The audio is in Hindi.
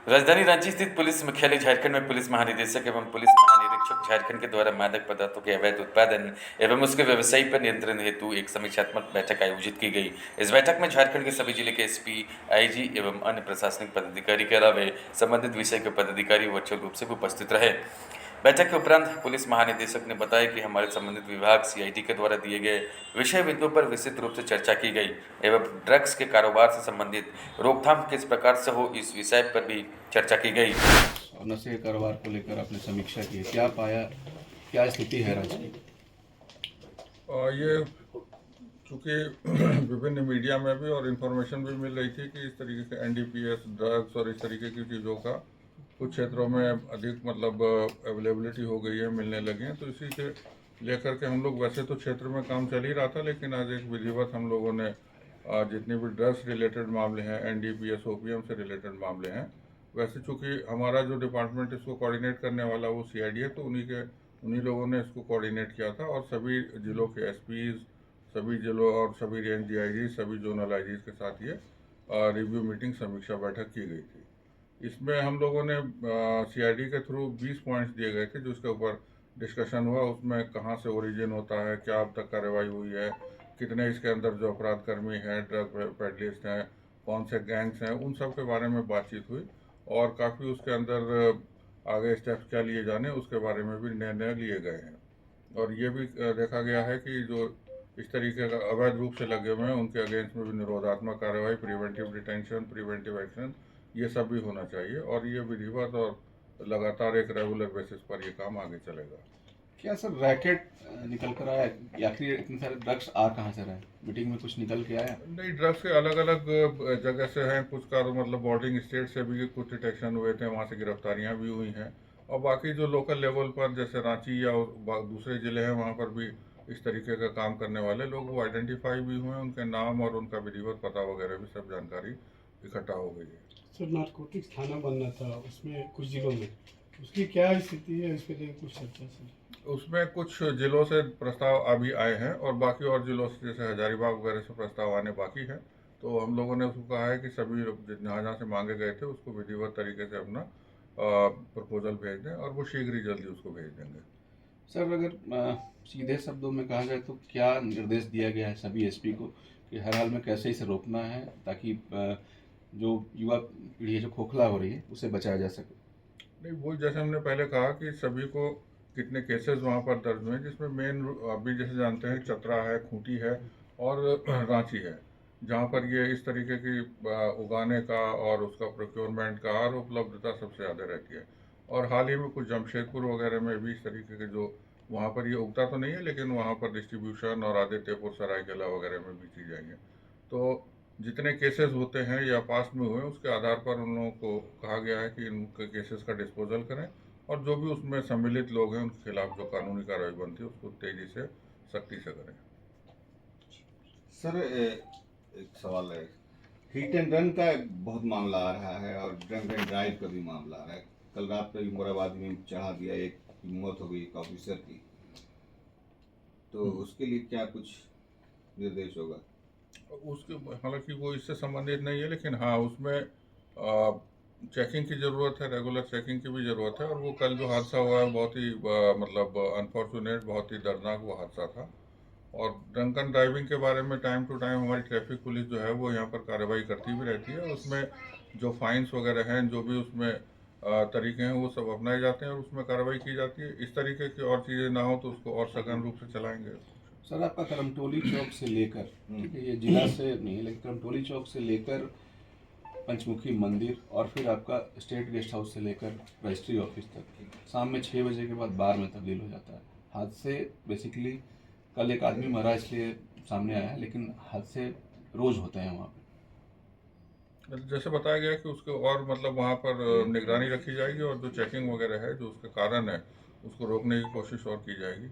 राजधानी रांची स्थित पुलिस मुख्यालय झारखंड में पुलिस महानिदेशक एवं पुलिस महानिरीक्षक झारखंड के द्वारा मादक पदार्थों के अवैध उत्पादन एवं उसके व्यवसायी पर नियंत्रण हेतु एक समीक्षात्मक बैठक आयोजित की गई। इस बैठक में झारखंड के सभी जिले के एसपी, आईजी एवं अन्य प्रशासनिक पदाधिकारी के अलावा संबंधित विषय के पदाधिकारी वर्चुअल रूप से उपस्थित रहे। बैठक के उपरांत पुलिस महानिदेशक ने बताया कि हमारे संबंधित विभाग सीआईडी के द्वारा दिए गए विषय बिंदुओं पर विस्तृत रूप से चर्चा की गई एवं ड्रग्स के कारोबार से संबंधित रोकथाम किस प्रकार से हो इस विषय पर भी चर्चा की गई। और नशे के कारोबार को लेकर आपने समीक्षा की, क्या पाया, क्या स्थिति है राज्य की? ये चूँकि विभिन्न मीडिया में भी और इन्फॉर्मेशन भी मिल रही थी कि इस तरीके के एनडीपीएस, ड्रग्स और इस तरीके की चीज़ों का कुछ क्षेत्रों में अधिक अवेलेबिलिटी हो गई है, मिलने लगी हैं। तो इसी के लेकर के हम लोग, वैसे तो क्षेत्र में काम चल ही रहा था, लेकिन आज एक विधिवत हम लोगों ने जितने भी ड्रग्स रिलेटेड मामले हैं, एनडीपीएस, ओपीएम से रिलेटेड मामले हैं, वैसे चूँकि हमारा जो डिपार्टमेंट इसको कोऑर्डिनेट करने वाला वो सीआईडी है, तो उन्हीं लोगों ने इसको कोऑर्डिनेट किया था और सभी जिलों के एसपीज, सभी जिलों और सभी रेंज डीआईजी, सभी जोनल आईजीज के साथ ये रिव्यू मीटिंग, समीक्षा बैठक की गई थी। इसमें हम लोगों ने सीआईडी के थ्रू 20 पॉइंट्स दिए गए थे जिसके ऊपर डिस्कशन हुआ। उसमें कहाँ से ओरिजिन होता है, क्या अब तक कार्रवाई हुई है, कितने इसके अंदर जो अपराध कर्मी हैं, ड्रग पेडलिस्ट हैं, कौन से गैंग्स हैं, उन सब के बारे में बातचीत हुई और काफ़ी उसके अंदर आगे स्टेप्स क्या लिए जाने उसके बारे में भी निर्णय लिए गए हैं। और ये भी देखा गया है कि जो इस तरीके का अवैध रूप से लगे हुए हैं उनके अगेंस्ट में भी निरोधात्मक कार्रवाई, प्रिवेंटिव डिटेंशन, प्रिवेंटिव एक्शन, ये सब भी होना चाहिए और ये विधिवत और लगातार एक रेगुलर बेसिस पर ये काम आगे चलेगा। क्या सर रैकेट निकल कर आया? आखिर इतने सारे ड्रग्स आ कहाँ से रहे? मीटिंग में कुछ निकल के आया? नहीं, ड्रग्स के अलग अलग जगह से हैं, कुछ का बॉर्डरिंग स्टेट से भी कुछ डिटेक्शन हुए थे, वहाँ से गिरफ्तारियाँ भी हुई हैं और बाकी जो लोकल लेवल पर जैसे रांची या दूसरे ज़िले हैं वहाँ पर भी इस तरीके का काम करने वाले लोग वो आइडेंटिफाई भी हुए हैं, उनके नाम और उनका विधिवत पता वगैरह भी सब जानकारी इकट्ठा हो गई है। सर, नारकोटिक्स थाना बनना था उसमें कुछ जिलों में, उसकी क्या स्थिति है, इस पर कुछ चर्चा सर? उसमें कुछ जिलों से प्रस्ताव अभी आए हैं और बाकी और जिलों से जैसे हजारीबाग वगैरह से प्रस्ताव आने बाकी है। तो हम लोगों ने उसको कहा है कि सभी जहाँ जहाँ से मांगे गए थे उसको विधिवत तरीके से अपना प्रपोजल भेज दें और वो शीघ्र ही जल्दी उसको भेज देंगे। सर, अगर सीधे शब्दों में कहा जाए तो क्या निर्देश दिया गया है सभी एसपी को कि हर हाल में कैसे इसे रोकना है ताकि जो युवा पीढ़ी है जो खोखला हो रही है उसे बचाया जा सके? नहीं, वो जैसे हमने पहले कहा कि सभी को कितने केसेस वहाँ पर दर्ज हुए हैं, जिसमें मेन अभी जैसे जानते हैं चतरा है, खूंटी है और रांची है, जहाँ पर ये इस तरीके की उगाने का और उसका प्रोक्योरमेंट का और उपलब्धता सबसे ज़्यादा रहती है। और हाल ही में कुछ जमशेदपुर वगैरह में भी इस तरीके के जो वहाँ पर ये उगता तो नहीं है लेकिन वहाँ पर डिस्ट्रीब्यूशन और आदित्यपुर, सरायकेला वगैरह में भी चीज़ आई है। तो जितने केसेस होते हैं या पास्ट में हुए उसके आधार पर उन लोगों को कहा गया है कि इनके केसेस का डिस्पोजल करें और जो भी उसमें सम्मिलित लोग हैं उनके खिलाफ जो कानूनी कार्रवाई बनती है उसको तेजी से, सख्ती से करें। सर, एक सवाल है, हिट एंड रन का बहुत मामला आ रहा है और ड्रंक एंड ड्राइव का भी मामला आ रहा है। कल रात को मोराबादी में चढ़ा दिया, एक की मौत हो गई, एक ऑफिसर की, तो उसके लिए क्या कुछ निर्देश होगा? उसके हालांकि वो इससे संबंधित नहीं है लेकिन हाँ उसमें चेकिंग की ज़रूरत है, रेगुलर चेकिंग की भी ज़रूरत है। और वो कल जो हादसा हुआ है बहुत ही अनफॉर्चुनेट, बहुत ही दर्दनाक वो हादसा था। और ड्रंक एंड ड्राइविंग के बारे में टाइम टू टाइम हमारी ट्रैफिक पुलिस जो है वो यहाँ पर कार्रवाई करती भी रहती है। उसमें जो फाइन्स वगैरह हैं, जो भी उसमें तरीके हैं वो सब अपनाए जाते हैं और उसमें कार्रवाई की जाती है। इस तरीके की और चीज़ें ना हो तो उसको और सघन रूप से चलाएंगे। सर, आपका करमटोली चौक से लेकर, ठीक है, ये जिला से नहीं है लेकिन करमटोली चौक से लेकर पंचमुखी मंदिर और फिर आपका स्टेट गेस्ट हाउस से लेकर रजिस्ट्री ऑफिस तक शाम में 6 बजे के बाद बार में तब्दील हो जाता है। हादसे बेसिकली कल एक आदमी मरा इसलिए सामने आया है, लेकिन हादसे रोज होते हैं वहाँ पे। जैसे बताया गया कि उसके और वहाँ पर निगरानी रखी जाएगी और जो चेकिंग वगैरह है, जो उसके कारण है उसको रोकने की कोशिश और की जाएगी।